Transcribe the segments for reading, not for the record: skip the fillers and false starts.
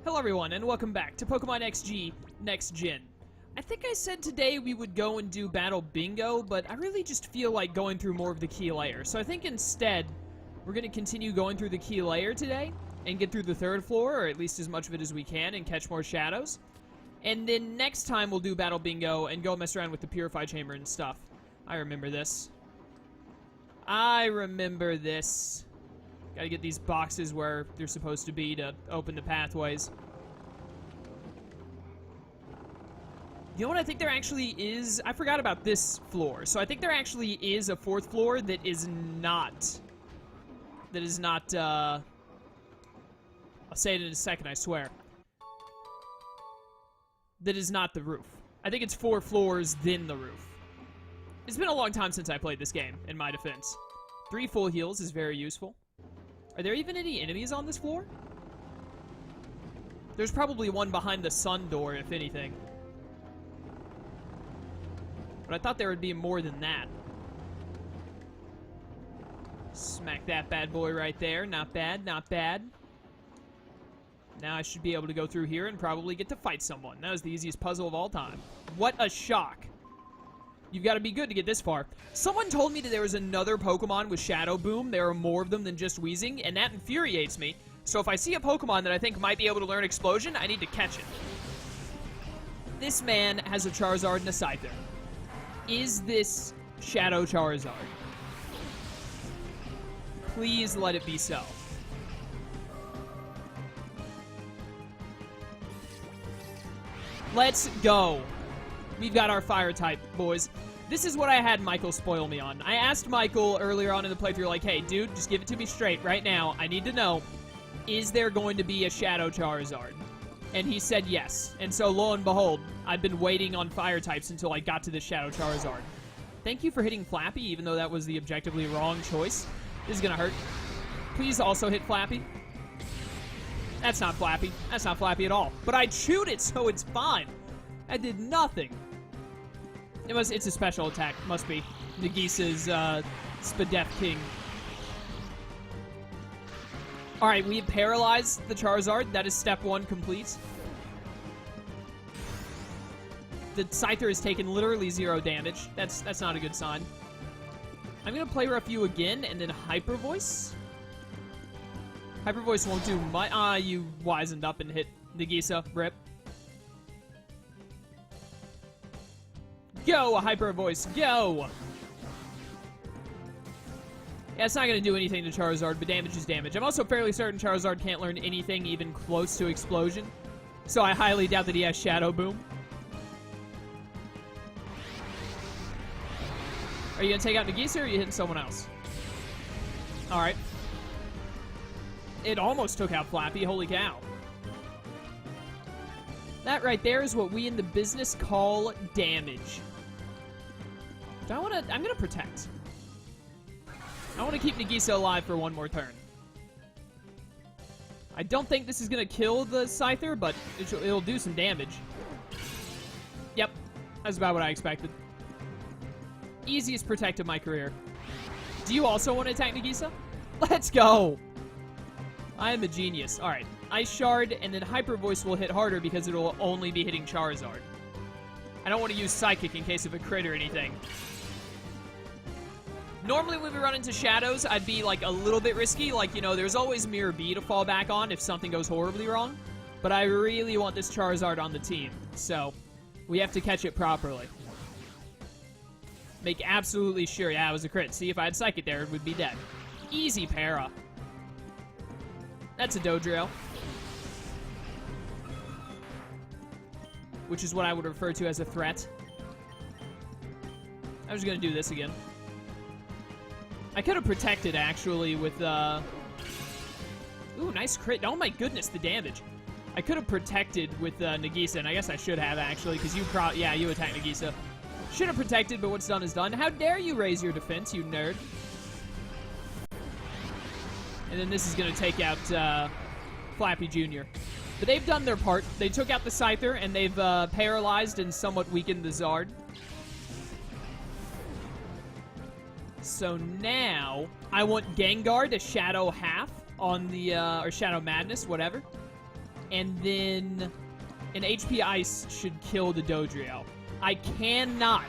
Hello everyone, and welcome back to Pokemon XD Next Gen. I think I said today we would go and do Battle Bingo, but I really just feel like going through more of the key layer. So I think instead, we're going to continue going through the key layer today, and get through the third floor, or at least as much of it as we can, and catch more shadows. And then next time we'll do Battle Bingo, and go mess around with the Purify Chamber and stuff. I remember this. Gotta get these boxes where they're supposed to be to open the pathways. You know what I think there actually is? I forgot about this floor. So I think there actually is a fourth floor that is not... I'll say it in a second, I swear. That is not the roof. I think it's 4 floors, then the roof. It's been a long time since I played this game, in my defense. 3 full heals is very useful. Are there even any enemies on this floor? There's probably one behind the sun door, if anything. But I thought there would be more than that. Smack that bad boy right there. Not bad, not bad. Now I should be able to go through here and probably get to fight someone. That was the easiest puzzle of all time. What a shock. You've got to be good to get this far. Someone told me that there was another Pokemon with Shadow Boom. There are more of them than just Weezing, and that infuriates me. So if I see a Pokemon that I think might be able to learn Explosion, I need to catch it. This man has a Charizard and a Scyther. Is this Shadow Charizard? Please let it be so. Let's go. We've got our fire type, boys. This is what I had Michael spoil me on. I asked Michael earlier on in the playthrough, like, hey, dude, just give it to me straight right now. I need to know, is there going to be a Shadow Charizard? And he said yes. And so, lo and behold, I've been waiting on fire types until I got to the Shadow Charizard. Thank you for hitting Flappy, even though that was the objectively wrong choice. This is gonna hurt. Please also hit Flappy. That's not Flappy. That's not Flappy at all. But I chewed it, so it's fine. I did nothing. It's a special attack. Must be. Nagisa's, Spadef King. Alright, we have paralyzed the Charizard. That is step 1 complete. The Scyther has taken literally 0 damage. That's not a good sign. I'm gonna play Rough You again, and then Hyper Voice. Hyper Voice won't do much. You wisened up and hit Nagisa. Rip. Go, Hyper Voice, go! Yeah, it's not going to do anything to Charizard, but damage is damage. I'm also fairly certain Charizard can't learn anything even close to Explosion, so I highly doubt that he has Shadow Boom. Are you going to take out Nagisa, or are you hitting someone else? Alright. It almost took out Flappy, holy cow. That right there is what we in the business call damage. I'm gonna protect. I want to keep Nagisa alive for one more turn. I don't think this is gonna kill the Scyther, but it'll do some damage. Yep, that's about what I expected. Easiest protect of my career. Do you also want to attack Nagisa? Let's go! I am a genius. Alright, Ice Shard, and then Hyper Voice will hit harder because it will only be hitting Charizard. I don't want to use Psychic in case of a crit or anything. Normally when we run into Shadows, I'd be like a little bit risky. Like, you know, there's always Mirror B to fall back on if something goes horribly wrong. But I really want this Charizard on the team. So, we have to catch it properly. Make absolutely sure. Yeah, it was a crit. See, if I had Psychic there, it would be dead. Easy para. That's a Dodrio. Which is what I would refer to as a threat. I was going to do this again. I could have protected, actually, with, Ooh, nice crit. Oh my goodness, the damage. I could have protected with, Nagisa, and I guess I should have, actually, because yeah, you attacked Nagisa. Should have protected, but what's done is done. How dare you raise your defense, you nerd. And then this is going to take out, Flappy Jr. But they've done their part. They took out the Scyther, and they've, paralyzed and somewhat weakened the Zard. So now, I want Gengar to Shadow Half on the, or Shadow Madness, whatever. and then an HP Ice should kill the Dodrio. I cannot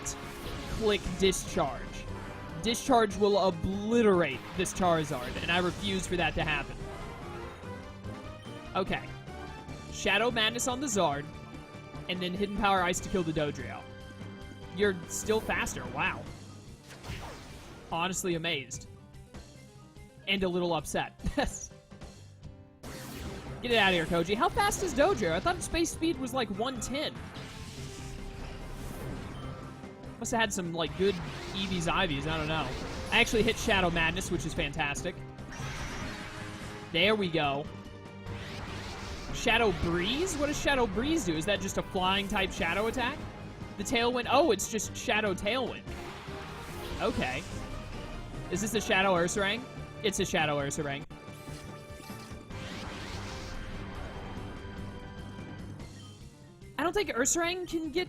click Discharge. Discharge will obliterate this Charizard, and I refuse for that to happen. Okay. Shadow Madness on the Zard, and then Hidden Power Ice to kill the Dodrio. You're still faster. Wow. Honestly amazed. And a little upset. Get it out of here, Koji. How fast is Dodrio? I thought space speed was like 110. Must have had some, like, good Eevees, Ivies. I don't know. I actually hit Shadow Madness, which is fantastic. There we go. Shadow Breeze? What does Shadow Breeze do? Is that just a flying type shadow attack? The Tailwind? Oh, it's just Shadow Tailwind. Okay. Is this a Shadow Ursaring? It's a Shadow Ursaring. I don't think Ursaring can get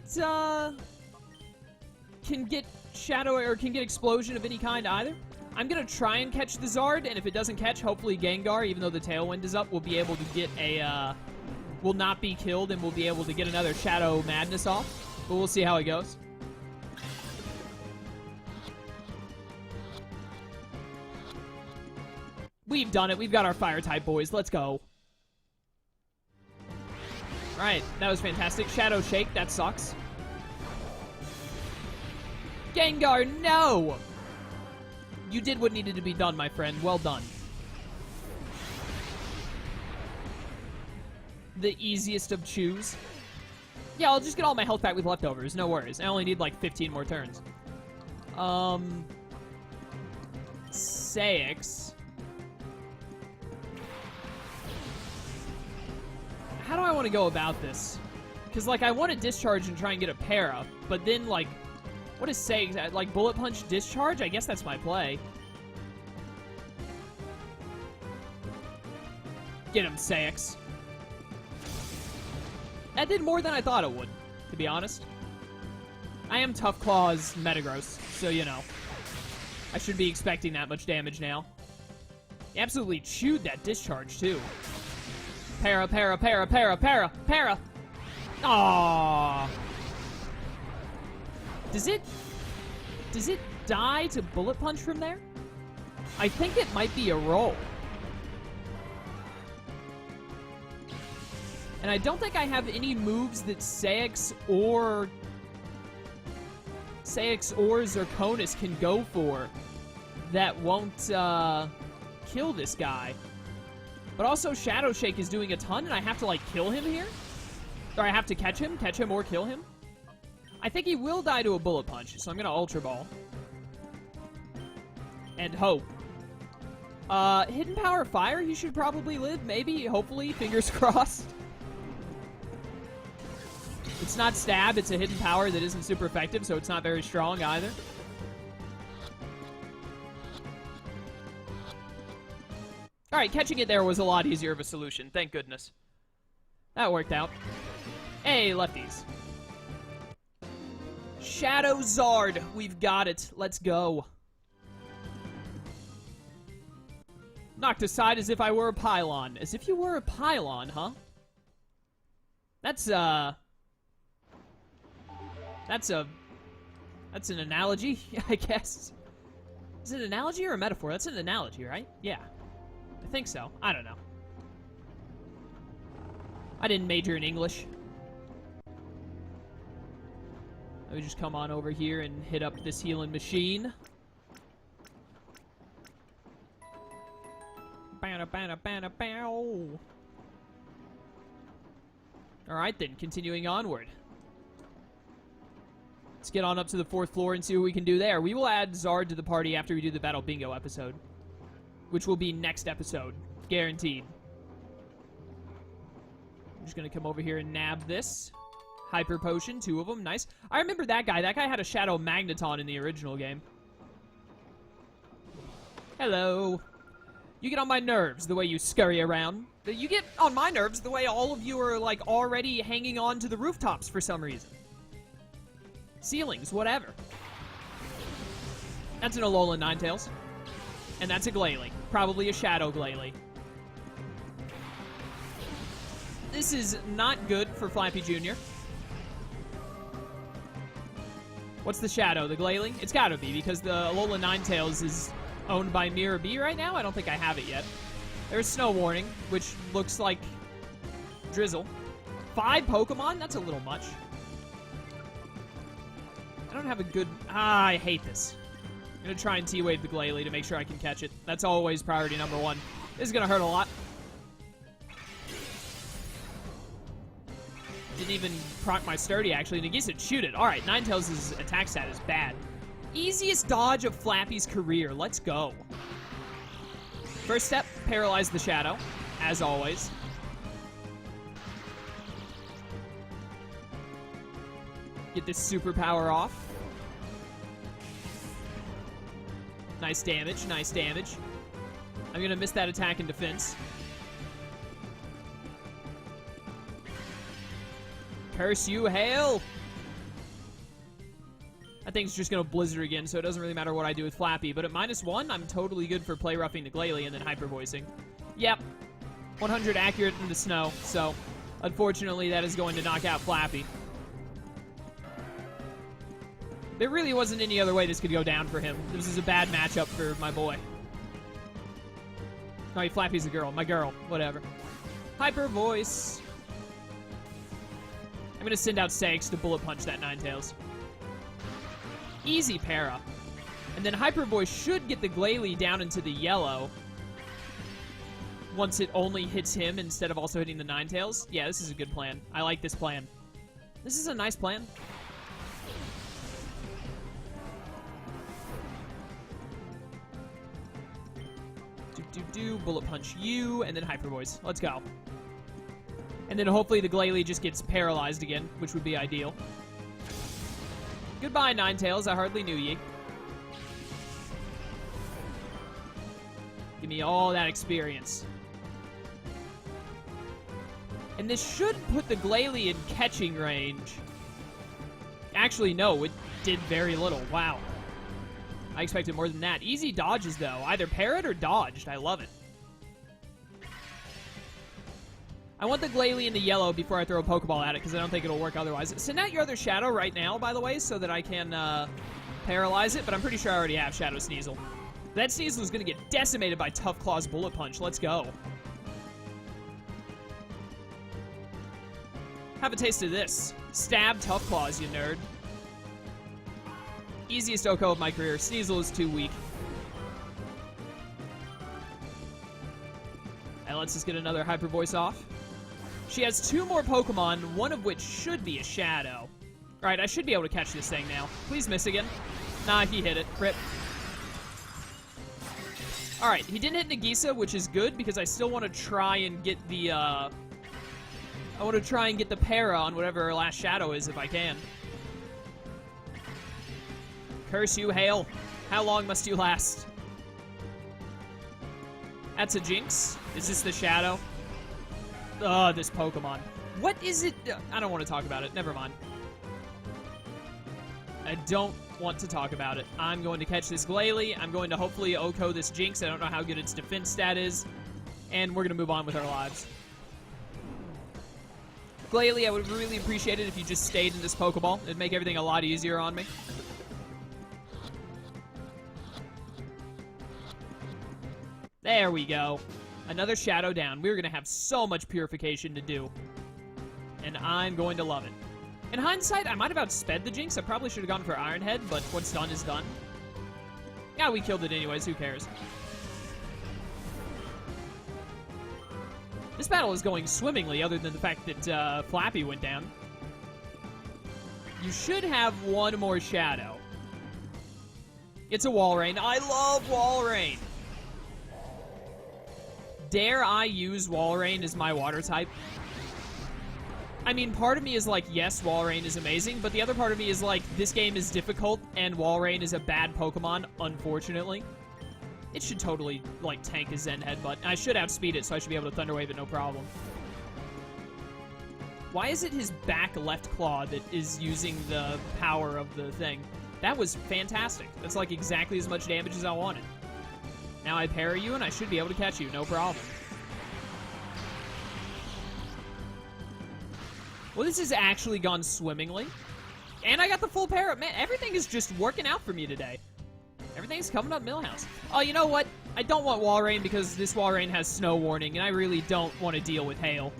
Shadow or can get Explosion of any kind either. I'm gonna try and catch the Zard, and if it doesn't catch, hopefully Gengar, even though the Tailwind is up, will be able to get a, will not be killed, and will be able to get another Shadow Madness off. But we'll see how it goes. We've done it. We've got our Fire-type boys. Let's go. Right, that was fantastic. Shadow Shake, that sucks. Gengar, no! You did what needed to be done, my friend. Well done. The easiest of chews. Yeah, I'll just get all my health back with leftovers. No worries. I only need like 15 more turns. Saix. How do I want to go about this? Because, like, I want to discharge and try and get a para, but then, like, what is Saix? Like, Bullet Punch Discharge? I guess that's my play. Get him, Saix. That did more than I thought it would, to be honest. I am Tough Claws Metagross, so, you know. I should be expecting that much damage now. He absolutely chewed that discharge, too. Para, para, para, para, para, para! Aww. Does it die to Bullet Punch from there? I think it might be a roll. And I don't think I have any moves that Saix or Zirconis can go for that won't kill this guy. But also Shadow Shake is doing a ton, and I have to, like, kill him here? Or I have to catch him or kill him? I think he will die to a Bullet Punch, so I'm gonna Ultra Ball. And hope. Hidden Power Fire, he should probably live, maybe, hopefully, fingers crossed. It's not Stab, it's a Hidden Power that isn't super effective, so it's not very strong either. Alright, catching it there was a lot easier of a solution, thank goodness. That worked out. Hey, lefties. Shadow Zard, we've got it. Let's go. Knocked aside as if I were a pylon. As if you were a pylon, huh? That's an analogy, I guess. Is it an analogy or a metaphor? That's an analogy, right? Yeah. I think so. I don't know. I didn't major in English. Let me just come on over here and hit up this healing machine. Alright then, continuing onward. Let's get on up to the 4th floor and see what we can do there. We will add Zard to the party after we do the Battle Bingo episode, which will be next episode. Guaranteed. I'm just going to come over here and nab this. Hyper Potion, 2 of them. Nice. I remember that guy. That guy had a Shadow Magneton in the original game. Hello. You get on my nerves the way you scurry around. You get on my nerves the way all of you are, like, already hanging on to the rooftops for some reason. Ceilings, whatever. That's an Alolan Ninetales. And that's a Glalie. Probably a Shadow Glalie. This is not good for Flappy Jr. What's the shadow? The Glalie? It's gotta be, because the Alola Ninetales is owned by Mirror B right now. I don't think I have it yet. There's Snow Warning, which looks like Drizzle. 5 Pokemon? That's a little much. I don't have a good... I hate this. I'm gonna try and T-Wave the Glalie to make sure I can catch it. That's always priority number 1. This is gonna hurt a lot. Didn't even proc my Sturdy, actually. Nagisa shoot it. Alright, Ninetales' attack stat is bad. Easiest dodge of Flappy's career. Let's go. First step, paralyze the Shadow, as always. Get this superpower off. Nice damage, nice damage. I'm gonna miss that attack in defense. Curse you, hail! That thing's just gonna Blizzard again, so it doesn't really matter what I do with Flappy. But at -1, I'm totally good for play roughing the Glalie and then hyper voicing. Yep. 100 accurate in the snow, so unfortunately that is going to knock out Flappy. There really wasn't any other way this could go down for him. This is a bad matchup for my boy. Oh, wait, Flappy's a girl. My girl. Whatever. Hyper voice. I'm gonna send out Sags to bullet punch that Ninetales. Easy para. And then Hyper Voice should get the Glalie down into the yellow once it only hits him instead of also hitting the Ninetales. Yeah, this is a good plan. I like this plan. This is a nice plan. Bullet punch you, and then Hyper Voice. Let's go. And then hopefully the Glalie just gets paralyzed again, which would be ideal. Goodbye, Ninetales. I hardly knew ye. Give me all that experience. And this should put the Glalie in catching range. Actually, no, it did very little. Wow. I expected more than that. Easy dodges, though. Either parried or dodged. I love it. I want the Glalie in the yellow before I throw a Pokeball at it, because I don't think it'll work otherwise. Send out your other Shadow right now, by the way, so that I can paralyze it, but I'm pretty sure I already have Shadow Sneasel. That Sneasel is going to get decimated by Tough Claw's Bullet Punch. Let's go. Have a taste of this. Stab Tough Claws, you nerd. Easiest OHKO of my career. Sneasel is too weak. And let's just get another Hyper Voice off. She has 2 more Pokemon, one of which should be a Shadow. Alright, I should be able to catch this thing now. Please miss again. Nah, he hit it. Rip. Alright, he didn't hit Nagisa, which is good, because I still want to try and get the, I want to try and get the para on whatever her last Shadow is, if I can. Curse you, hail. How long must you last? That's a Jinx. Is this the Shadow? Ugh, this Pokemon. What is it? I don't want to talk about it. Never mind. I don't want to talk about it. I'm going to catch this Glalie. I'm going to hopefully OHKO this Jinx. I don't know how good its defense stat is. And we're going to move on with our lives. Glalie, I would really appreciate it if you just stayed in this Pokeball. It'd make everything a lot easier on me. There we go. Another Shadow down. We're going to have so much purification to do. And I'm going to love it. In hindsight, I might have outsped the Jinx. I probably should have gone for Iron Head, but what's done is done. Yeah, we killed it anyways. Who cares? This battle is going swimmingly, other than the fact that Flappy went down. You should have one more Shadow. It's a Walrein. I love Walrein. Dare I use Walrein as my water type? I mean, part of me is like, yes, Walrein is amazing, but the other part of me is like, this game is difficult, and Walrein is a bad Pokemon, unfortunately. It should totally, like, tank a Zen Headbutt. I should outspeed it, so I should be able to Thunder Wave it, no problem. Why is it his back left claw that is using the power of the thing? That was fantastic. That's like exactly as much damage as I wanted. Now I parry you, and I should be able to catch you, no problem. Well, this has actually gone swimmingly. And I got the full pair up. Man, everything is just working out for me today. Everything's coming up Millhouse. Oh, you know what? I don't want Walrein because this Walrein has snow warning, and I really don't want to deal with hail.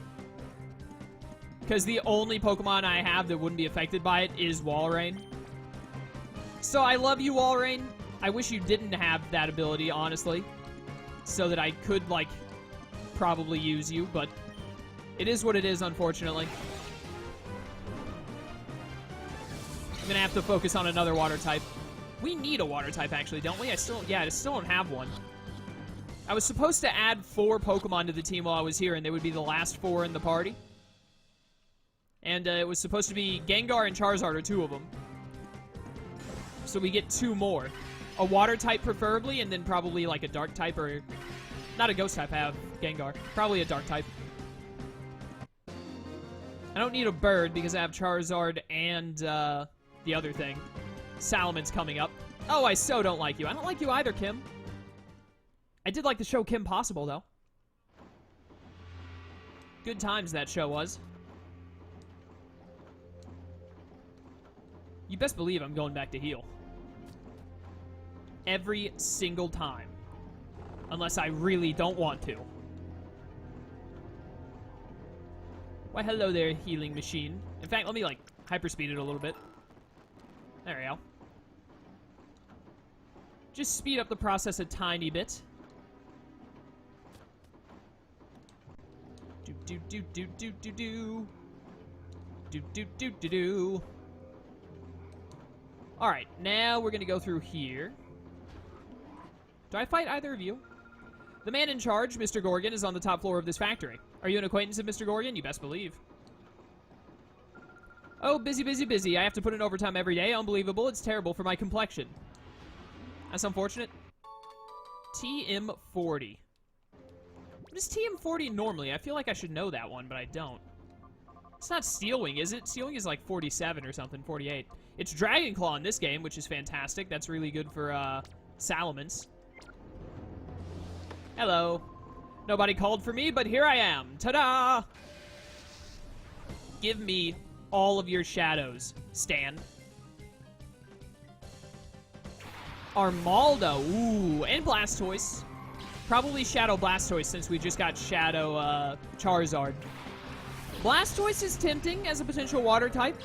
Because the only Pokemon I have that wouldn't be affected by it is Walrein. So I love you, Walrein. I wish you didn't have that ability, honestly. So that I could, like, probably use you, but it is what it is, unfortunately. I'm gonna have to focus on another water type. We need a water type, actually, don't we? I still don't have one. I was supposed to add 4 Pokemon to the team while I was here, and they would be the last 4 in the party. And it was supposed to be Gengar and Charizard are 2 of them. So we get 2 more. A water type, preferably, and then probably, like, a dark type, or... Not a ghost type, I have Gengar. Probably a dark type. I don't need a bird, because I have Charizard and, the other thing. Salaman's coming up. Oh, I so don't like you. I don't like you either, Kim. I did like the show Kim Possible, though. Good times that show was. You best believe I'm going back to heal. Every single time. Unless I really don't want to. Why, hello there, healing machine. In fact, let me, like, hyperspeed it a little bit. There we go. Just speed up the process a tiny bit. Do do do do do do do. Do do do do do. Alright, now we're gonna go through here. Do I fight either of you? The man in charge, Mr. Gorgon, is on the top floor of this factory. Are you an acquaintance of Mr. Gorgon? You best believe. Oh, busy, busy, busy. I have to put in overtime every day. Unbelievable. It's terrible for my complexion. That's unfortunate. TM40. What is TM40 normally? I feel like I should know that one, but I don't. It's not Steel Wing, is it? Steel Wing is like 47 or something, 48. It's Dragon Claw in this game, which is fantastic. That's really good for, Salamence. Hello. Nobody called for me, but here I am. Ta-da! Give me all of your shadows, Stan. Armaldo. Ooh, and Blastoise. Probably Shadow Blastoise since we just got Shadow Charizard. Blastoise is tempting as a potential water type.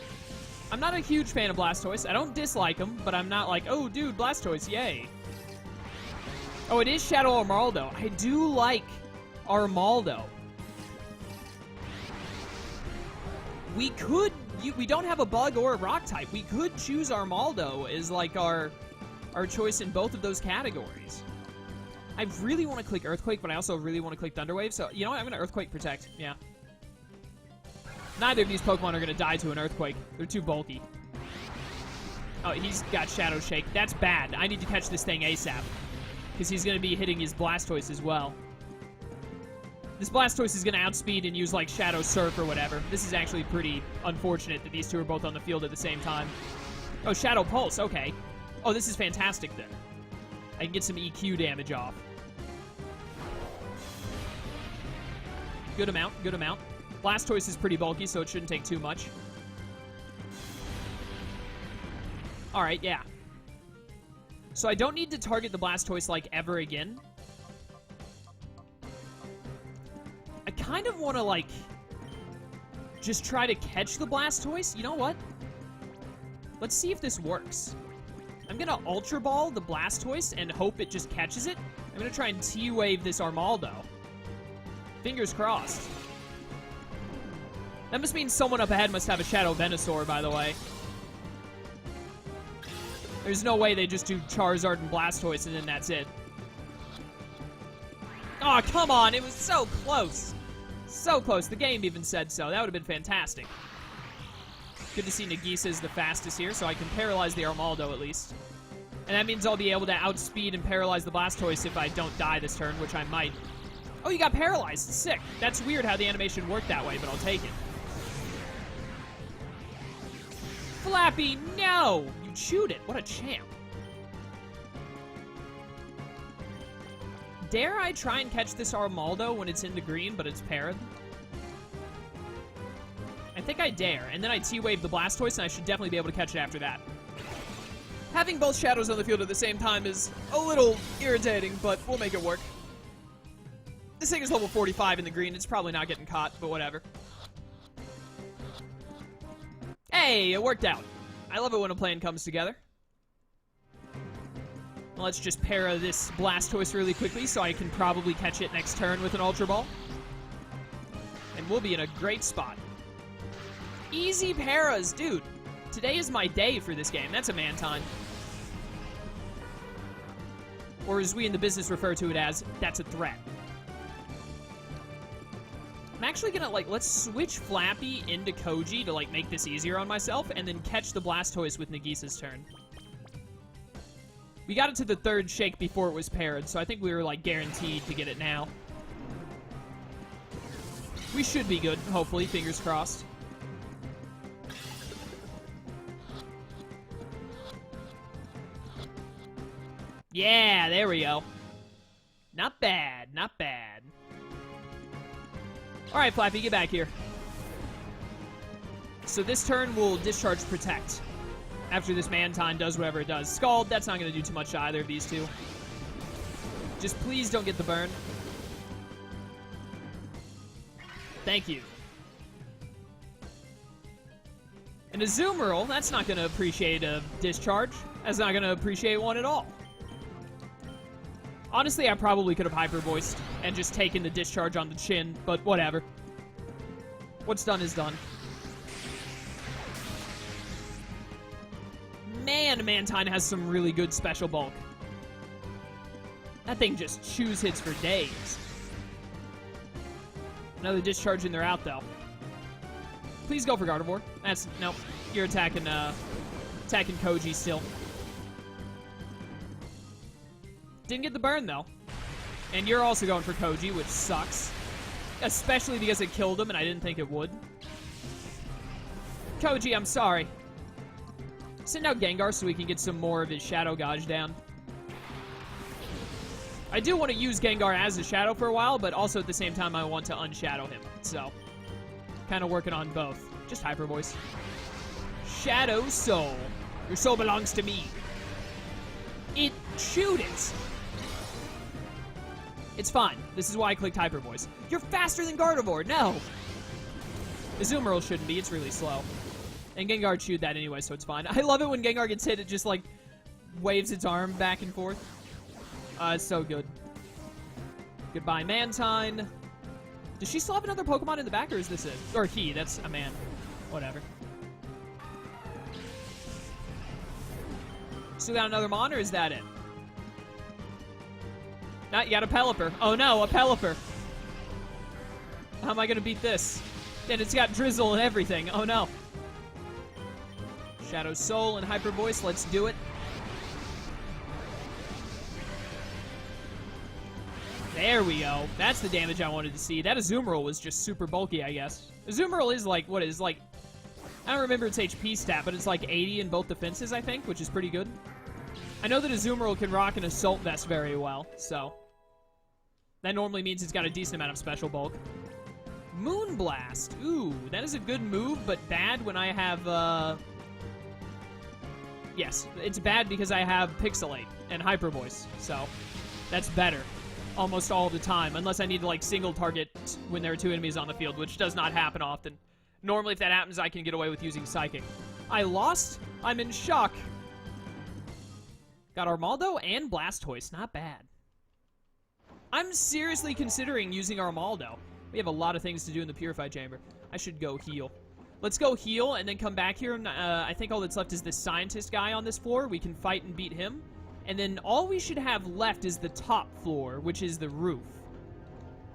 I'm not a huge fan of Blastoise. I don't dislike him, but I'm not like, oh, dude, Blastoise, yay. Oh, it is Shadow Armaldo. I do like Armaldo. We could... we don't have a bug or a rock type. We could choose Armaldo as, like, our choice in both of those categories. I really want to click Earthquake, but I also really want to click Thunderwave. So, you know what? I'm going to Earthquake Protect. Yeah. Neither of these Pokemon are going to die to an Earthquake. They're too bulky. Oh, he's got Shadow Shake. That's bad. I need to catch this thing ASAP. Because he's going to be hitting his Blastoise as well. This Blastoise is going to outspeed and use, like, Shadow Surf or whatever. This is actually pretty unfortunate that these two are both on the field at the same time. Oh, Shadow Pulse. Okay. Oh, this is fantastic, then. I can get some EQ damage off. Good amount. Good amount. Blastoise is pretty bulky, so it shouldn't take too much. Alright, yeah. So I don't need to target the Blastoise, like, ever again. I kind of want to, like, just try to catch the Blastoise. You know what? Let's see if this works. I'm going to Ultra Ball the Blastoise and hope it just catches it. I'm going to try and T-Wave this Armaldo. Fingers crossed. That must mean someone up ahead must have a Shadow Venusaur, by the way. There's no way they just do Charizard and Blastoise and then that's it. Aw, oh, come on. It was so close. So close. The game even said so. That would have been fantastic. Good to see Nagisa's the fastest here, so I can paralyze the Armaldo at least. And that means I'll be able to outspeed and paralyze the Blastoise if I don't die this turn, which I might. Oh, you got paralyzed. Sick. That's weird how the animation worked that way, but I'll take it. Flappy, no! You chewed it. What a champ. Dare I try and catch this Armaldo when it's in the green, but it's parried? I think I dare. And then I T-Wave the Blastoise, and I should definitely be able to catch it after that. Having both Shadows on the field at the same time is a little irritating, but we'll make it work. This thing is level 45 in the green. It's probably not getting caught, but whatever. Hey, it worked out. I love it when a plan comes together. Let's just para this Blastoise really quickly so I can probably catch it next turn with an Ultra Ball. And we'll be in a great spot. Easy paras, dude. Today is my day for this game. That's a Mantine. Or as we in the business refer to it as, that's a threat. I'm actually gonna, let's switch Flappy into Koji to, make this easier on myself, and then catch the Blastoise with Nagisa's turn. We got it to the third shake before it was paired, so I think we were, guaranteed to get it now. We should be good, hopefully, fingers crossed. Yeah, there we go. Not bad, not bad. Alright, Flappy, get back here. So this turn will Discharge Protect. After this Mantine does whatever it does. Scald, that's not going to do too much to either of these two. Just please don't get the burn. Thank you. And a Azumarill, that's not going to appreciate a Discharge. That's not going to appreciate one at all. Honestly, I probably could have Hyper Voiced and just taken the Discharge on the chin, but whatever. What's done is done. Man, Mantine has some really good special bulk. That thing just chews hits for days. Another Discharge and they're out, though. Please go for Gardevoir. Nope. You're attacking Koji still. Didn't get the burn, though. And you're also going for Koji, which sucks. Especially because it killed him, and I didn't think it would. Koji, I'm sorry. Send out Gengar so we can get some more of his Shadow Gauge down. I do want to use Gengar as a Shadow for a while, but also at the same time I want to unshadow him. So, kind of working on both. Just Hyper Voice. Shadow Soul. Your soul belongs to me. It chewed it. It's fine. This is why I clicked Hyper Voice. You're faster than Gardevoir. No. Azumarill shouldn't be. It's really slow. And Gengar chewed that anyway, so it's fine. I love it when Gengar gets hit. It just, waves its arm back and forth. It's so good. Goodbye, Mantine. Does she still have another Pokemon in the back, or is this it? Or he. That's a man. Whatever. Still got another Mon, or is that it? Nah, you got a Pelipper. Oh no, a Pelipper. How am I gonna beat this? And it's got Drizzle and everything. Oh no. Shadow Soul and Hyper Voice, let's do it. There we go. That's the damage I wanted to see. That Azumarill was just super bulky, I guess. Azumarill is I don't remember its HP stat, but it's 80 in both defenses, I think, which is pretty good. I know that Azumarill can rock an Assault Vest very well, so that normally means it's got a decent amount of special bulk. Moonblast. Ooh, that is a good move, but bad when I have, Yes, it's bad because I have Pixelate and Hyper Voice, so that's better almost all the time, unless I need to, single target when there are two enemies on the field, which does not happen often. Normally, if that happens, I can get away with using Psychic. I lost? I'm in shock. Got Armaldo and Blastoise. Not bad. I'm seriously considering using Armaldo. We have a lot of things to do in the Purify Chamber. I should go heal. Let's go heal and then come back here. And I think all that's left is this Scientist guy on this floor. We can fight and beat him. And then all we should have left is the top floor, which is the roof.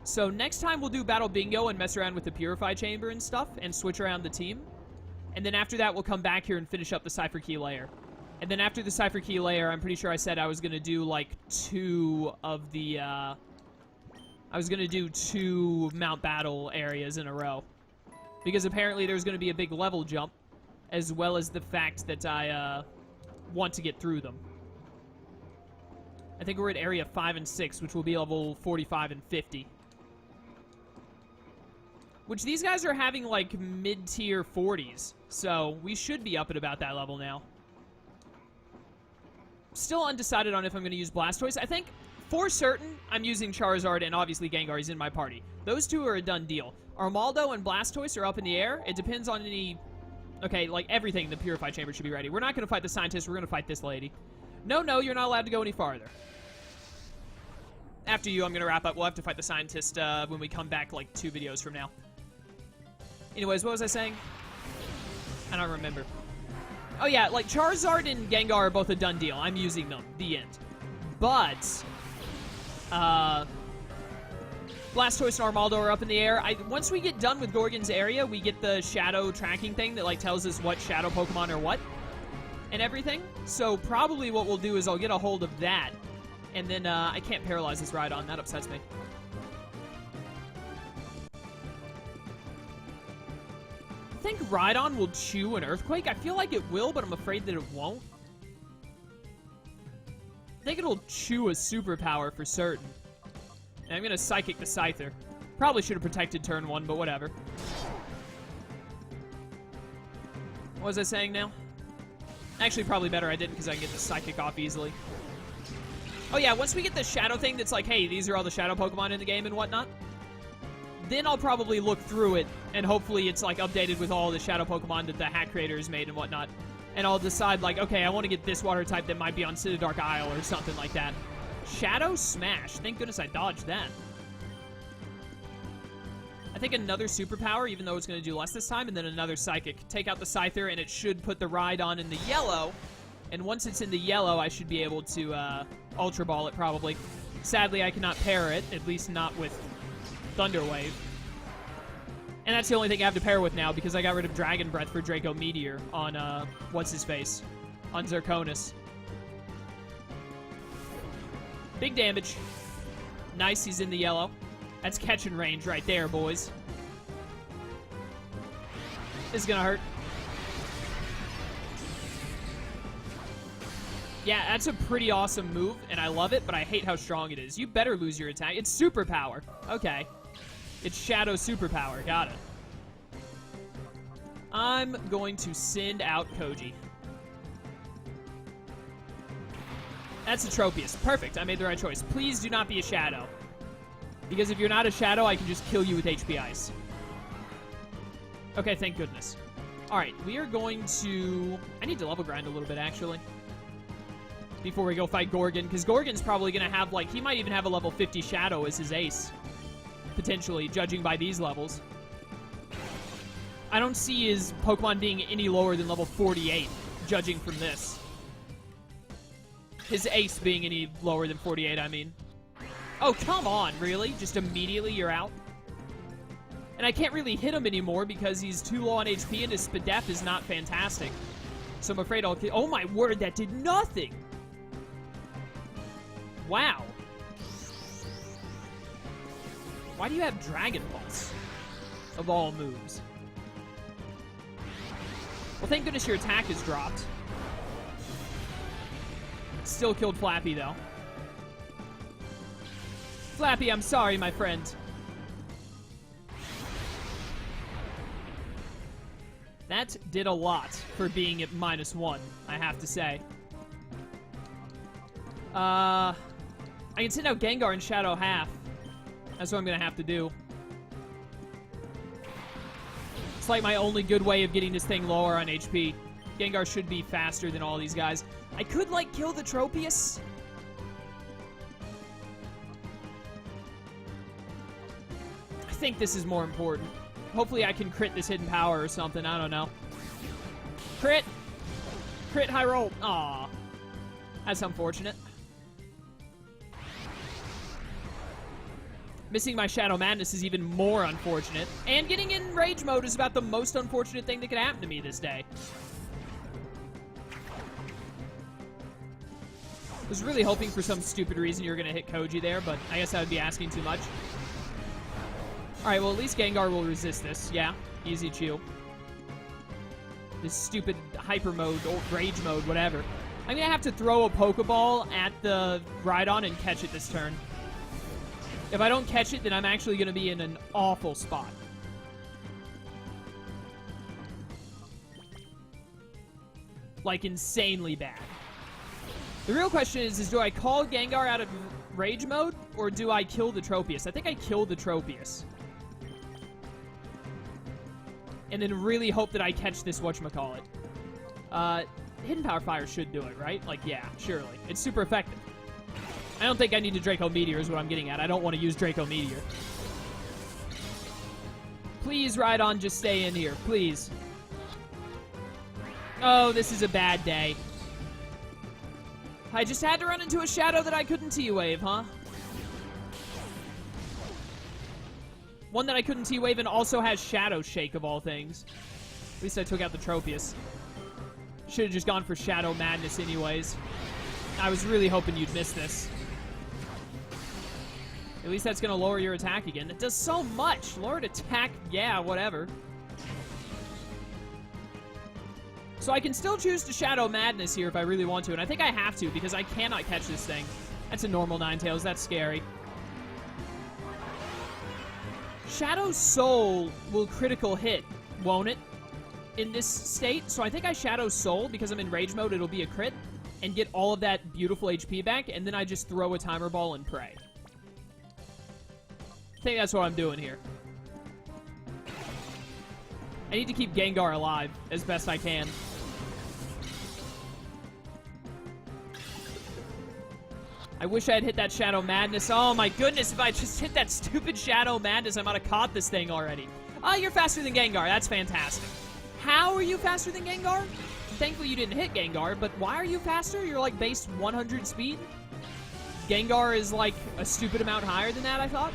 So next time we'll do Battle Bingo and mess around with the Purify Chamber and stuff and switch around the team. And then after that, we'll come back here and finish up the Cipher Key layer. And then after the Cipher Key layer, I'm pretty sure I said I was going to do, two of the, I was going to do 2 Mount Battle areas in a row. Because apparently there's going to be a big level jump, as well as the fact that I, want to get through them. I think we're at Area 5 and 6, which will be level 45 and 50. Which these guys are having, like, mid-tier 40s. So we should be up at about that level now. Still undecided on if I'm going to use Blastoise. I think, for certain, I'm using Charizard, and obviously Gengar is in my party. Those two are a done deal. Armaldo and Blastoise are up in the air. It depends on any... Okay, like, everything in the Purify Chamber should be ready. We're not going to fight the Scientist. We're going to fight this lady. No, you're not allowed to go any farther. After you, I'm going to wrap up. We'll have to fight the Scientist when we come back, like, 2 videos from now. Anyways, what was I saying? I don't remember. Oh, yeah, like, Charizard and Gengar are both a done deal. I'm using them. The end. But, Blastoise and Armaldo are up in the air. Once we get done with Gorgon's area, we get the shadow tracking thing that, like, tells us what shadow Pokemon are what and everything. So, probably what we'll do is I'll get a hold of that. And then, I can't paralyze this Rhydon. That upsets me. I think Rhydon will chew an Earthquake. I feel like it will, but I'm afraid that it won't. I think it'll chew a superpower for certain. And I'm going to Psychic the Scyther. Probably should have protected turn 1, but whatever. What was I saying now? Actually, probably better I didn't because I can get the Psychic off easily. Oh yeah, once we get the Shadow thing that's like, hey, these are all the Shadow Pokemon in the game and whatnot, then I'll probably look through it, and hopefully it's, like, updated with all the Shadow Pokemon that the hack creators made and whatnot. And I'll decide, like, okay, I want to get this water type that might be on Dark Isle or something like that. Shadow Smash. Thank goodness I dodged that. I think another superpower, even though it's going to do less this time, and then another Psychic. Take out the Scyther, and it should put the Rhydon in the yellow. And once it's in the yellow, I should be able to Ultra Ball it, probably. Sadly, I cannot pair it, at least not with Thunder Wave. And that's the only thing I have to pair with now, because I got rid of Dragon Breath for Draco Meteor on, what's-his-face? On Zirconis. Big damage. Nice, he's in the yellow. That's catching range right there, boys. This is gonna hurt. Yeah, that's a pretty awesome move, and I love it, but I hate how strong it is. You better lose your attack. It's superpower. Okay. It's Shadow Superpower. Got it. I'm going to send out Koji. That's a Tropius. Perfect. I made the right choice. Please do not be a Shadow. Because if you're not a Shadow, I can just kill you with HP Ice. Okay, thank goodness. Alright, we are going to... I need to level grind a little bit, actually. Before we go fight Gorgon. Because Gorgon's probably going to have, like... He might even have a level 50 Shadow as his ace. Potentially, judging by these levels. I don't see his Pokemon being any lower than level 48, judging from this. His ace being any lower than 48, I mean. Oh, come on, really? Just immediately you're out? And I can't really hit him anymore because he's too low on HP and his Spadef is not fantastic. So I'm afraid I'll... Oh my word, that did nothing! Wow. Why do you have Dragon Pulse? Of all moves. Well, thank goodness your attack is dropped. Still killed Flappy, though. Flappy, I'm sorry, my friend. That did a lot for being at -1, I have to say. I can send out Gengar in Shadow Half. That's what I'm going to have to do. It's like my only good way of getting this thing lower on HP. Gengar should be faster than all these guys. I could, like, kill the Tropius. I think this is more important. Hopefully I can crit this hidden power or something. I don't know. Crit! Crit high roll. Aw. That's unfortunate. Missing my Shadow Madness is even more unfortunate. And getting in Rage Mode is about the most unfortunate thing that could happen to me this day. I was really hoping for some stupid reason you were going to hit Koji there, but I guess I would be asking too much. Alright, well, at least Gengar will resist this. Yeah, easy chew. This stupid Hyper Mode, or Rage Mode, whatever. I'm going to have to throw a Pokeball at the Rhydon and catch it this turn. If I don't catch it, then I'm actually going to be in an awful spot. Like, insanely bad. The real question is do I call Gengar out of Rage mode, or do I kill the Tropius? I think I kill the Tropius. And then really hope that I catch this whatchamacallit. Hidden Power Fire should do it, right? Like, yeah, surely. It's super effective. I don't think I need a Draco Meteor is what I'm getting at. I don't want to use Draco Meteor. Please, Rhydon, just stay in here. Please. Oh, this is a bad day. I just had to run into a shadow that I couldn't T-Wave, huh? One that I couldn't T-Wave and also has Shadow Shake, of all things. At least I took out the Tropius. Should have just gone for Shadow Madness anyways. I was really hoping you'd miss this. At least that's going to lower your attack again. It does so much. Lowered attack, yeah, whatever. So I can still choose to Shadow Madness here if I really want to, and I think I have to because I cannot catch this thing. That's a normal Ninetales. That's scary. Shadow Soul will critical hit, won't it? In this state. So I think I Shadow Soul because I'm in Rage mode. It'll be a crit and get all of that beautiful HP back, and then I just throw a Timer Ball and pray. I think that's what I'm doing here. I need to keep Gengar alive as best I can. I wish I had hit that Shadow Madness. Oh my goodness, if I just hit that stupid Shadow Madness, I might have caught this thing already. Oh, you're faster than Gengar. That's fantastic. How are you faster than Gengar? Thankfully you didn't hit Gengar, but why are you faster? You're like base 100 speed? Gengar is like a stupid amount higher than that, I thought?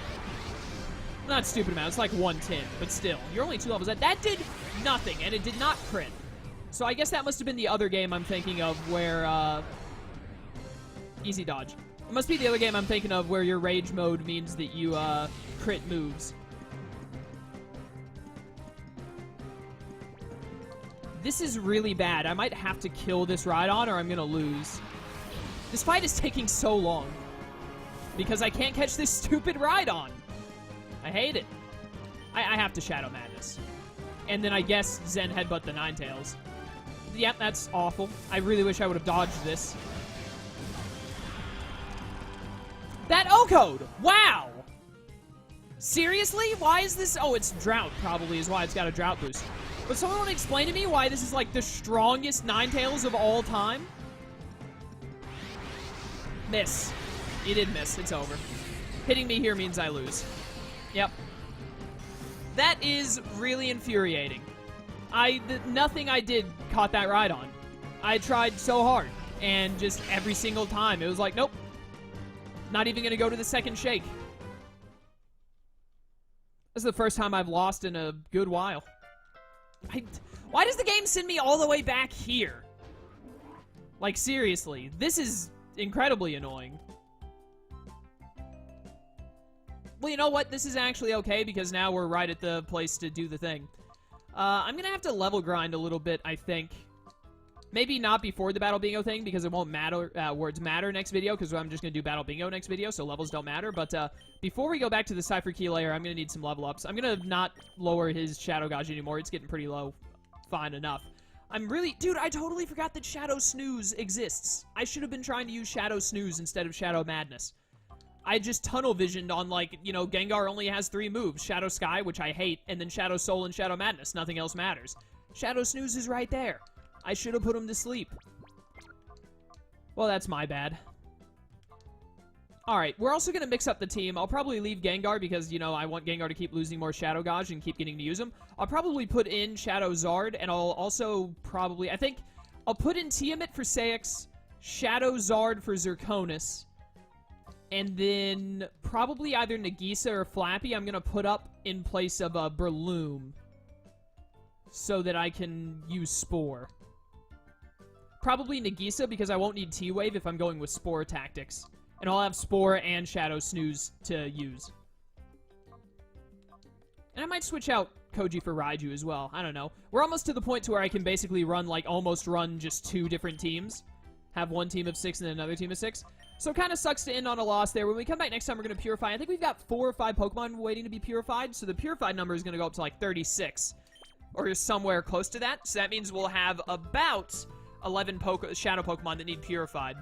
Not stupid amount, it's like 110, but still. You're only 2 levels. That did nothing, and it did not crit. So I guess that must have been the other game I'm thinking of where, easy dodge. It must be the other game I'm thinking of where your Rage mode means that you, crit moves. This is really bad. I might have to kill this Rhydon or I'm gonna lose. This fight is taking so long. Because I can't catch this stupid Rhydon. I hate it. I have to Shadow Madness. And then I guess Zen Headbutt the Ninetales. Yep, that's awful. I really wish I would have dodged this. That O-Code! Wow! Seriously? Why is this? Oh, it's Drought probably is why it's got a Drought boost. But someone want to explain to me why this is like the strongest Ninetales of all time? Miss. You did miss. It's over. Hitting me here means I lose. Yep. That is really infuriating. Nothing I did caught that Rhydon. I tried so hard. And just every single time, it was like, nope. Not even going to go to the second shake. This is the first time I've lost in a good while. Why does the game send me all the way back here? Like, seriously. This is incredibly annoying. Well, you know what? This is actually okay because now we're right at the place to do the thing. I'm going to have to level grind a little bit, I think. Maybe not before the Battle Bingo thing because it won't matter, words matter next video because I'm just going to do Battle Bingo next video, so levels don't matter. But before we go back to the Cipher Key layer, I'm going to need some level ups. I'm going to not lower his Shadow Gauge anymore. It's getting pretty low. Fine enough. Dude, I totally forgot that Shadow Snooze exists. I should have been trying to use Shadow Snooze instead of Shadow Madness. I just tunnel visioned on, like, you know, Gengar only has 3 moves. Shadow Sky, which I hate, and then Shadow Soul and Shadow Madness. Nothing else matters. Shadow Snooze is right there. I should have put him to sleep. Well, that's my bad. Alright, we're also going to mix up the team. I'll probably leave Gengar because, you know, I want Gengar to keep losing more Shadow Gauge and keep getting to use him. I'll probably put in Shadow Zard, and I'll also probably... I think I'll put in Tiamat for Saix, Shadow Zard for Zirconis, and then probably either Nagisa or Flappy I'm going to put up in place of a Breloom so that I can use Spore. Probably Nagisa because I won't need T-Wave if I'm going with Spore tactics. And I'll have Spore and Shadow Snooze to use. And I might switch out Koji for Raiju as well. I don't know. We're almost to the point to where I can basically run, like, almost run just 2 different teams. Have one team of 6 and then another team of 6. So it kind of sucks to end on a loss there. When we come back next time, we're going to purify. I think we've got 4 or 5 Pokemon waiting to be purified. So the purified number is going to go up to, like, 36. Or somewhere close to that. So that means we'll have about 11 Shadow Pokemon that need purified.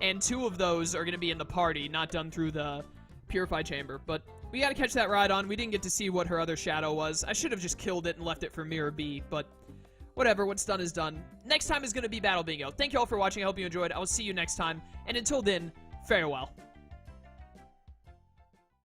And 2 of those are going to be in the party, not done through the Purify Chamber. But we got to catch that Rhydon. We didn't get to see what her other Shadow was. I should have just killed it and left it for Mirror B, but whatever, what's done is done. Next time is going to be Battle Bingo. Thank you all for watching. I hope you enjoyed. I will see you next time. And until then, farewell.